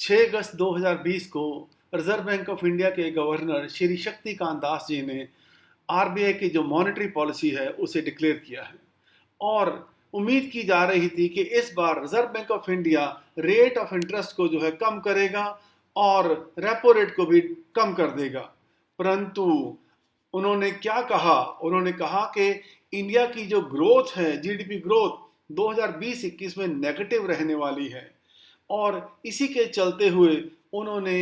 6 अगस्त 2020 को reserve Bank of India के governor Shri Shaktikanta Das ji ने आरबीआई की जो मॉनेटरी पॉलिसी है उसे डिक्लेयर किया है। और उम्मीद की जा रही थी कि इस बार Reserve Bank of India rate of interest को जो है कम करेगा और रेपो रेट को भी कम कर देगा। परंतु उन्होंने क्या कहा? उन्होंने कहा कि इंडिया की जो ग्रोथ है, जीडीपी ग्रोथ 2020-21 में नेगेटिव रहने वाली है और इसी के चलते हुए उन्होंने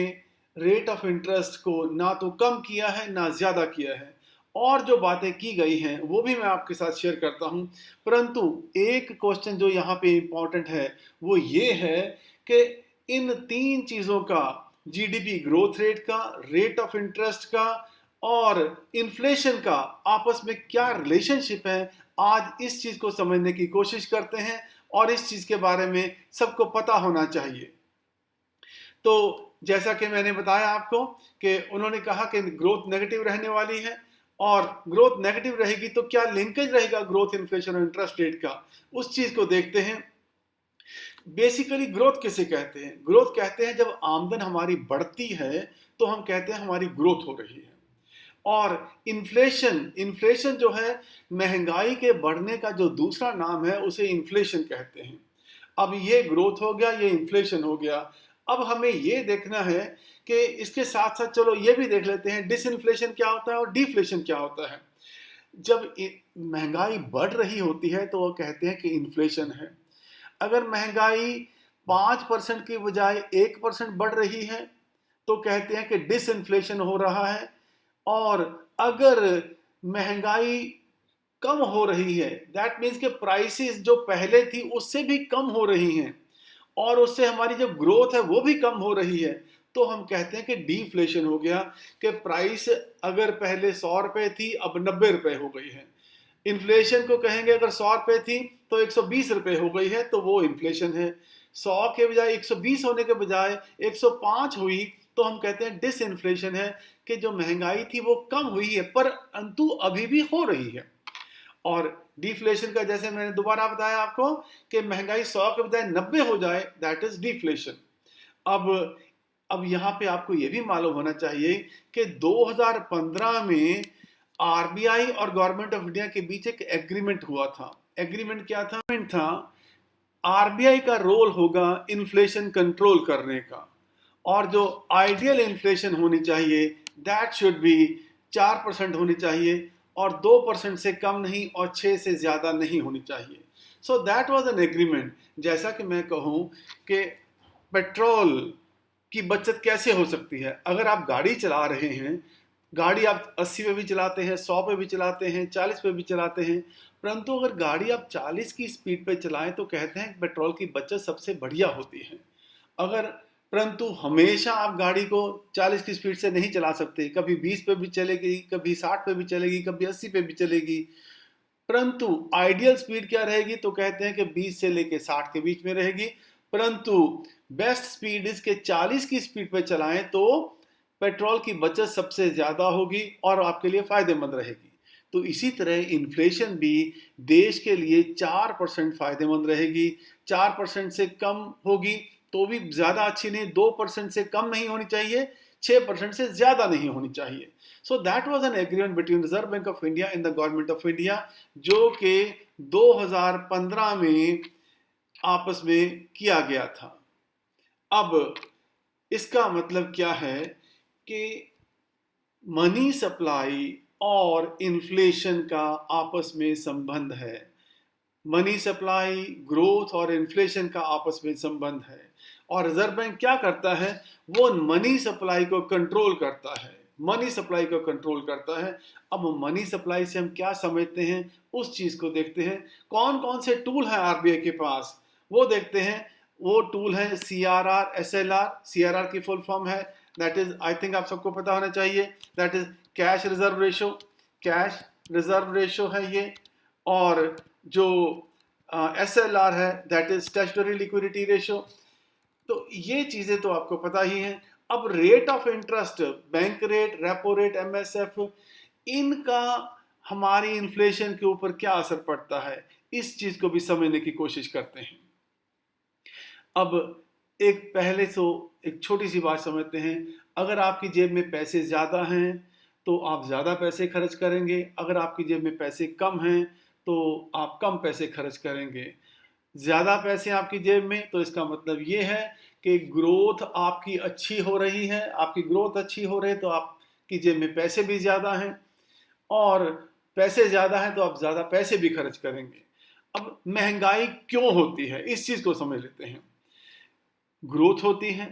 रेट ऑफ इंटरेस्ट को ना तो कम किया है ना ज़्यादा किया है। और जो बातें की गई हैं वो भी मैं आपके साथ शेयर करता हूं। परंतु एक क्वेश्चन जो यहाँ पे इम्पॉर्टेंट है वो ये है कि इन तीन चीज़ों का, जीडीपी ग्रोथ रेट का, रेट ऑफ इंटरेस्ट का और इन्फ्लेशन का, आपस में क्या रिलेशनशिप है। आज इस चीज़ को समझने की कोशिश करते हैं और इस चीज़ के बारे में सबको पता होना चाहिए। तो जैसा कि मैंने बताया आपको कि उन्होंने कहा कि ग्रोथ नेगेटिव रहने वाली है और ग्रोथ नेगेटिव रहेगी तो क्या लिंकेज रहेगा ग्रोथ, इन्फ्लेशन और इंटरेस्ट रेट का, उस चीज को देखते हैं। बेसिकली ग्रोथ किसे कहते हैं? ग्रोथ कहते हैं जब आमदन हमारी बढ़ती है तो हम कहते हैं हमारी ग्रोथ हो रही है। और इन्फ्लेशन, इन्फ्लेशन जो है महंगाई के बढ़ने का जो दूसरा नाम है उसे इन्फ्लेशन कहते हैं। अब ये ग्रोथ हो गया, ये इन्फ्लेशन हो गया। अब हमें ये देखना है कि इसके साथ साथ चलो ये भी देख लेते हैं डिसइन्फ्लेशन क्या होता है और डिफ्लेशन क्या होता है। जब महंगाई बढ़ रही होती है तो वो कहते हैं कि इन्फ्लेशन है। अगर महंगाई 5% की बजाय 1% बढ़ रही है तो कहते हैं कि डिसइन्फ्लेशन हो रहा है। और अगर महंगाई कम हो रही है, दैट मीन्स के प्राइसेस जो पहले थी उससे भी कम हो रही हैं और उससे हमारी जो ग्रोथ है वो भी कम हो रही है, तो हम कहते हैं कि डीफ्लेशन हो गया। कि प्राइस अगर पहले 100 रुपए थी अब 90 रुपए हो गई है। इन्फ्लेशन को कहेंगे अगर 100 रुपए थी तो 120 रुपए हो गई है, तो वो इन्फ्लेशन है। 100 के बजाय 120 होने के बजाय 105 हुई तो हम कहते हैं डिसइन्फ्लेशन है, कि जो महंगाई थी वो कम हुई है पर अंतु अभी भी हो रही है। और डिफ्लेशन का जैसे मैंने दोबारा बताया आपको कि महंगाई 100 के बजाय 90 हो जाए, दैट इज डिफ्लेशन। अब यहां पे आपको यह भी मालूम होना चाहिए कि 2015 में आरबीआई और गवर्नमेंट ऑफ इंडिया के बीच एक एग्रीमेंट हुआ था। एग्रीमेंट क्या था? आरबीआई का रोल होगा इन्फ्लेशन कंट्रोल करने का और जो आइडियल इन्फ्लेशन होनी चाहिए दैट शुड बी 4% होनी चाहिए और 2% से कम नहीं और 6 से ज़्यादा नहीं होनी चाहिए। So that was an agreement. जैसा कि मैं कहूँ कि पेट्रोल की बचत कैसे हो सकती है? अगर आप गाड़ी चला रहे हैं, गाड़ी आप 80 पे भी चलाते हैं, 100 पे भी चलाते हैं, 40 पे भी चलाते हैं, परंतु अगर गाड़ी आप 40 की स्पीड पे चलाएं तो कहते हैं पेट्रोल की बचत सबसे बढ़िया होती है। अगर परंतु हमेशा आप गाड़ी को 40 की स्पीड से नहीं चला सकते, कभी 20 पे भी चलेगी, कभी 60 पे भी चलेगी, कभी 80 पे भी चलेगी। परंतु आइडियल स्पीड क्या रहेगी? तो कहते हैं कि 20 से लेके 60 के बीच में रहेगी। परंतु बेस्ट स्पीड इसके 40 की स्पीड पे चलाएं तो पेट्रोल की बचत सबसे ज्यादा होगी और आपके लिए फायदेमंद रहेगी। तो इसी तरह इन्फ्लेशन भी देश के लिए 4% फायदेमंद रहेगी। 4% से कम होगी तो भी ज्यादा अच्छी नहीं, 2% से कम नहीं होनी चाहिए, 6% से ज्यादा नहीं होनी चाहिए। So that was an agreement between reserve Bank of India and the government of India, जो कि 2015 में आपस में किया गया था। अब इसका मतलब क्या है कि मनी सप्लाई और इन्फ्लेशन का आपस में संबंध है। मनी सप्लाई, ग्रोथ और इन्फ्लेशन का आपस में संबंध है और रिजर्व बैंक क्या करता है? वो मनी सप्लाई को कंट्रोल करता है। मनी सप्लाई को कंट्रोल करता है। अब मनी सप्लाई से हम क्या समझते हैं उस चीज को देखते हैं। कौन कौन से टूल है आरबीआई के पास वो देखते हैं। वो टूल है सीआरआर, एसएलआर। सीआरआर की फुल फॉर्म है, दैट इज, आई थिंक आप सबको पता होना चाहिए, that is cash reserve ratio. Cash reserve ratio है ये। और जो एसएलआर है that is statutory liquidity ratio. तो ये चीजें तो आपको पता ही हैं। अब rate of interest, bank rate, repo rate, MSF, इनका हमारी इन्फ्लेशन के ऊपर क्या असर पड़ता है, इस चीज को भी समझने की कोशिश करते हैं। अब एक पहले तो एक छोटी सी बात समझते हैं। अगर आपकी जेब में पैसे ज़्यादा हैं तो आप ज़्यादा पैसे खर्च करेंगे, अगर आपकी जेब में पैसे कम हैं तो आप कम पैसे खर्च करेंगे। ज़्यादा पैसे आपकी जेब में तो इसका मतलब ये है कि ग्रोथ आपकी अच्छी हो रही है, आपकी ग्रोथ अच्छी हो रही है तो आपकी जेब में पैसे भी ज़्यादा हैं, और पैसे ज़्यादा हैं तो आप ज़्यादा पैसे भी खर्च करेंगे। अब महंगाई क्यों होती है इस चीज़ को समझ लेते हैं। ग्रोथ होती है,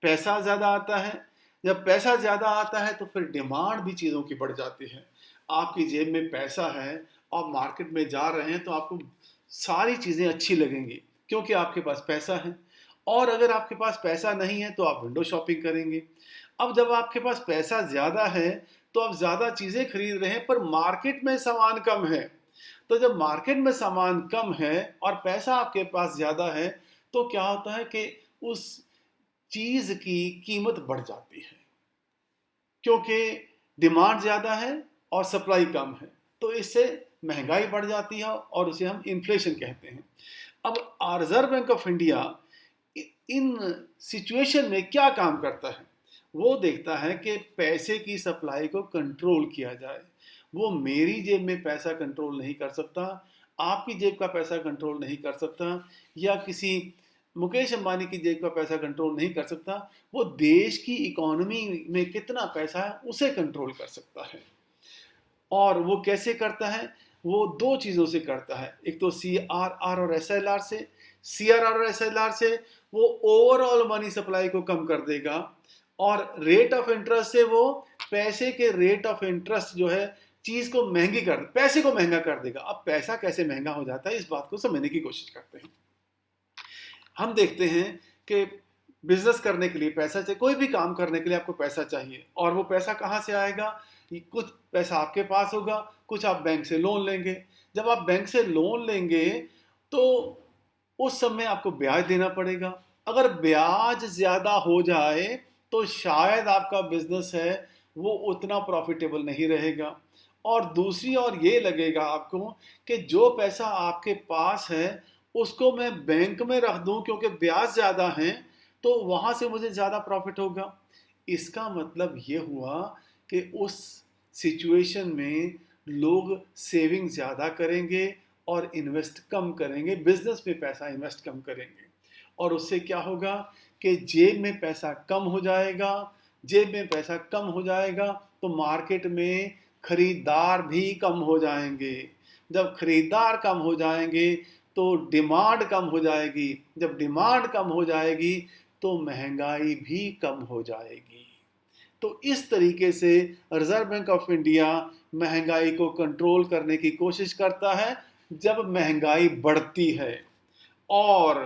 पैसा ज़्यादा आता है, जब पैसा ज़्यादा आता है तो फिर डिमांड भी चीज़ों की बढ़ जाती है। आपकी जेब में पैसा है, आप मार्केट में जा रहे हैं तो आपको सारी चीज़ें अच्छी लगेंगी क्योंकि आपके पास पैसा है। और अगर आपके पास पैसा नहीं है तो आप विंडो शॉपिंग करेंगे। अब जब आपके पास पैसा ज़्यादा है तो आप ज़्यादा चीज़ें खरीद रहे हैं पर मार्केट में सामान कम है। तो जब मार्केट में सामान कम है और पैसा आपके पास ज़्यादा है तो क्या होता है कि उस चीज़ की कीमत बढ़ जाती है क्योंकि डिमांड ज़्यादा है और सप्लाई कम है, तो इससे महंगाई बढ़ जाती है और उसे हम इन्फ्लेशन कहते हैं। अब reserve Bank of India in situation में क्या काम करता है, वो देखता है कि पैसे की सप्लाई को कंट्रोल किया जाए। वो मेरी जेब में पैसा कंट्रोल नहीं कर सकता, आपकी जेब का पैसा कंट्रोल नहीं कर सकता, या किसी मुकेश अंबानी की जेब का पैसा कंट्रोल नहीं कर सकता। वो देश की इकोनॉमी में कितना पैसा है उसे कंट्रोल कर सकता है। और वो कैसे करता है, वो दो चीज़ों से करता है। एक तो CRR और SLR से। CRR और SLR से वो ओवरऑल मनी सप्लाई को कम कर देगा, और रेट ऑफ इंटरेस्ट से वो पैसे के रेट ऑफ इंटरेस्ट जो है चीज़ को महंगी कर, पैसे को महंगा कर देगा। अब पैसा कैसे महंगा हो जाता है इस बात को समझने की कोशिश करते हैं। हम देखते हैं कि बिजनेस करने के लिए पैसा चाहिए, कोई भी काम करने के लिए आपको पैसा चाहिए, और वो पैसा कहाँ से आएगा, कुछ पैसा आपके पास होगा, कुछ आप बैंक से लोन लेंगे। जब आप बैंक से लोन लेंगे तो उस समय आपको ब्याज देना पड़ेगा। अगर ब्याज ज़्यादा हो जाए तो शायद आपका बिजनेस है वो उतना प्रॉफिटेबल नहीं रहेगा, और दूसरी ओर ये लगेगा आपको कि जो पैसा आपके पास है उसको मैं बैंक में रख दूं क्योंकि ब्याज ज़्यादा है तो वहाँ से मुझे ज़्यादा प्रॉफिट होगा। इसका मतलब ये हुआ कि उस सिचुएशन में लोग सेविंग ज़्यादा करेंगे और इन्वेस्ट कम करेंगे, बिजनेस में पैसा इन्वेस्ट कम करेंगे, और उससे क्या होगा कि जेब में पैसा कम हो जाएगा। जेब में पैसा कम हो जाएगा तो मार्केट में खरीदार भी कम हो जाएंगे। जब खरीदार कम हो जाएंगे तो डिमांड कम हो जाएगी, जब डिमांड कम हो जाएगी तो महंगाई भी कम हो जाएगी। तो इस तरीके से रिजर्व बैंक ऑफ इंडिया महंगाई को कंट्रोल करने की कोशिश करता है जब महंगाई बढ़ती है। और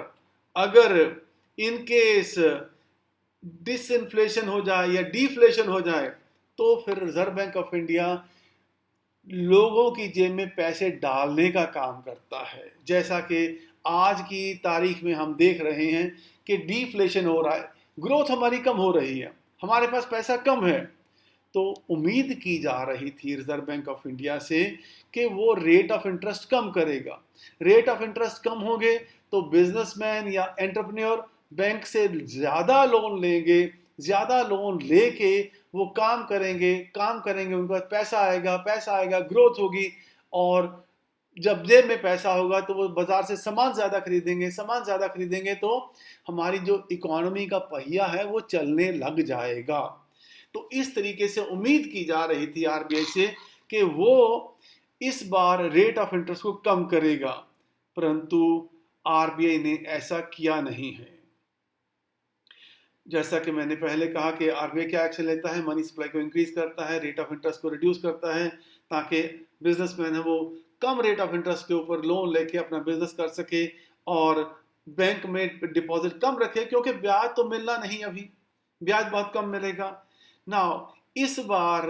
अगर इन केस डिसइंफ्लेशन हो जाए या डिफ्लेशन हो जाए तो फिर रिजर्व बैंक ऑफ इंडिया लोगों की जेब में पैसे डालने का काम करता है। जैसा कि आज की तारीख में हम देख रहे हैं कि डिफ्लेशन हो रहा है, ग्रोथ हमारी कम हो रही है, हमारे पास पैसा कम है। तो उम्मीद की जा रही थी रिजर्व बैंक ऑफ इंडिया से कि वो रेट ऑफ इंटरेस्ट कम करेगा। रेट ऑफ इंटरेस्ट कम होंगे तो बिजनेसमैन या एंटरप्रेन्योर बैंक से ज़्यादा लोन लेंगे, ज़्यादा लोन लेके वो काम करेंगे, उनके पास पैसा आएगा, ग्रोथ होगी, और जब जेब में पैसा होगा तो वो बाजार से सामान ज़्यादा खरीदेंगे तो हमारी जो इकोनॉमी का पहिया है वो चलने लग जाएगा। तो इस तरीके से उम्मीद की जा रही थी RBI से कि वो इस बार रेट ऑफ इंटरेस्ट को कम करेगा, परंतु RBI ने ऐसा किया नहीं है। जैसा कि मैंने पहले कहा कि RBI क्या एक्शन लेता है, मनी सप्लाई को इंक्रीज करता है, रेट ऑफ इंटरेस्ट को रिड्यूस करता है ताकि बिजनेसमैन है वो कम रेट ऑफ इंटरेस्ट के ऊपर लोन लेके अपना बिजनेस कर सके और बैंक में डिपॉजिट कम रखे क्योंकि ब्याज तो मिलना नहीं, अभी ब्याज बहुत कम मिलेगा ना। इस बार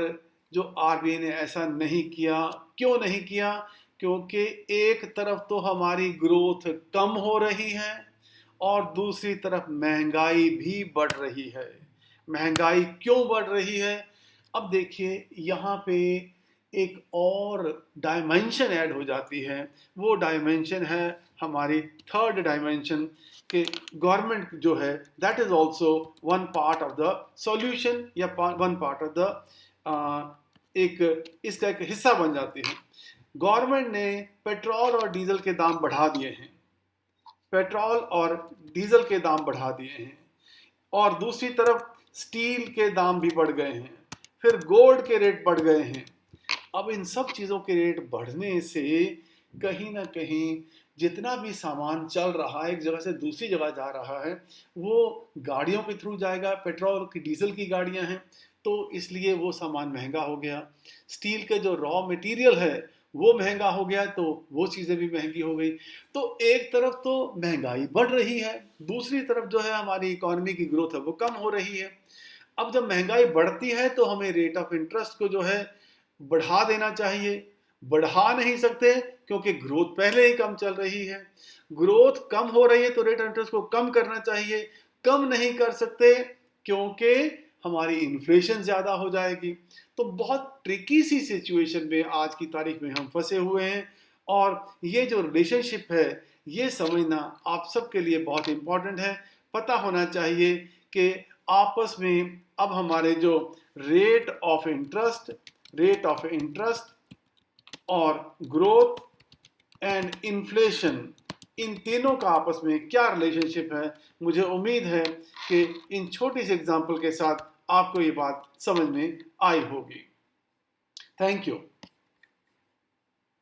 जो RBI ने ऐसा नहीं किया, क्यों नहीं किया? क्योंकि एक तरफ तो हमारी ग्रोथ कम हो रही है और दूसरी तरफ महंगाई भी बढ़ रही है। महंगाई क्यों बढ़ रही है? अब देखिए यहाँ पे एक और डायमेंशन ऐड हो जाती है। वो डायमेंशन है हमारी थर्ड डायमेंशन कि गवर्नमेंट जो है that is also one part of the solution या वन पार्ट ऑफ द एक इसका एक हिस्सा बन जाती है। गवर्नमेंट ने पेट्रोल और डीजल के दाम बढ़ा दिए हैं, पेट्रोल और डीजल के दाम बढ़ा दिए हैं, और दूसरी तरफ स्टील के दाम भी बढ़ गए हैं, फिर गोल्ड के रेट बढ़ गए हैं। अब इन सब चीज़ों के रेट बढ़ने से कहीं ना कहीं जितना भी सामान चल रहा है एक जगह से दूसरी जगह जा रहा है, वो गाड़ियों के थ्रू जाएगा। पेट्रोल की डीजल की गाड़ियां हैं, तो इसलिए वो सामान महंगा हो गया। स्टील के जो रॉ मटेरियल है वो महंगा हो गया, तो वो चीज़ें भी महंगी हो गई। तो एक तरफ तो महंगाई बढ़ रही है, दूसरी तरफ जो है हमारी इकोनॉमी की ग्रोथ है वो कम हो रही है। अब जब महंगाई बढ़ती है तो हमें रेट ऑफ इंटरेस्ट को जो है बढ़ा देना चाहिए। बढ़ा नहीं सकते क्योंकि ग्रोथ पहले ही कम चल रही है। ग्रोथ कम हो रही है तो रेट ऑफ इंटरेस्ट को कम करना चाहिए। कम नहीं कर सकते क्योंकि हमारी इन्फ्लेशन ज़्यादा हो जाएगी। तो बहुत ट्रिकी सी सिचुएशन में आज की तारीख में हम फंसे हुए हैं, और ये जो रिलेशनशिप है ये समझना आप सबके लिए बहुत इम्पोर्टेंट है। पता होना चाहिए कि आपस में अब हमारे जो रेट ऑफ इंटरेस्ट और ग्रोथ एंड इन्फ्लेशन, इन तीनों का आपस में क्या रिलेशनशिप है। मुझे उम्मीद है कि इन छोटी सी एग्जांपल के साथ आपको ये बात समझ में आई होगी। Thank you.